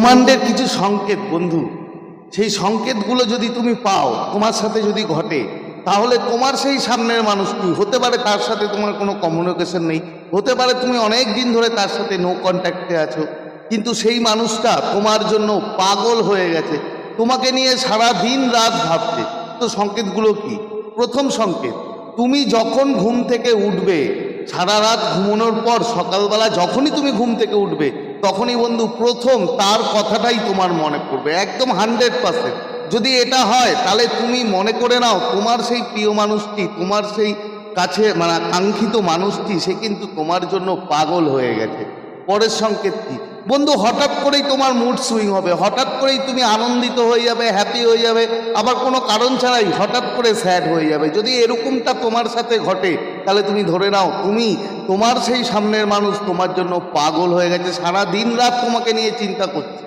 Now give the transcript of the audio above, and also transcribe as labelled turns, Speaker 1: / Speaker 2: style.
Speaker 1: ব্রহ্মাণ্ডের কিছু সংকেত বন্ধু, সেই সংকেতগুলো যদি তুমি পাও, তোমার সাথে যদি ঘটে, তাহলে তোমার সেই সামনের মানুষটি হতে পারে তার সাথে তোমার কোনো কমিউনিকেশন নেই, হতে পারে তুমি অনেক দিন ধরে তার সাথে নো কন্ট্যাক্টে আছো, কিন্তু সেই মানুষটা তোমার জন্য পাগল হয়ে গেছে, তোমাকে নিয়ে সারা দিন রাত ভাবছে। তো সংকেতগুলো কি? প্রথম সংকেত, তুমি যখন ঘুম থেকে উঠবে, সারা রাত ঘুমানোর পর সকালবেলা যখনই তুমি ঘুম থেকে উঠবে, তখনই বন্ধু প্রথম তার কথাটাই তোমার মনে পড়বে, একদম 100%। যদি এটা হয় তাহলে তুমি মনে করে নাও তোমার সেই প্রিয় মানুষটি, তোমার সেই কাছে মানে কাঙ্ক্ষিত মানুষটি, সে কিন্তু তোমার জন্য পাগল হয়ে গেছে। পরের সংকেত কি বন্ধু? হঠাৎ করেই তোমার মুড সুইং হবে, হঠাৎ করেই তুমি আনন্দিত হয়ে যাবে, হ্যাপি হয়ে যাবে, আবার কোনো কারণ ছাড়াই হঠাৎ করে স্যাড হয়ে যাবে। যদি এরকমটা তোমার সাথে ঘটে, তাহলে তুমি ধরে নাও তুমি তোমার সেই সামনের মানুষ তোমার জন্য পাগল হয়ে গেছে, সারা দিন রাত তোমাকে নিয়ে চিন্তা করছে।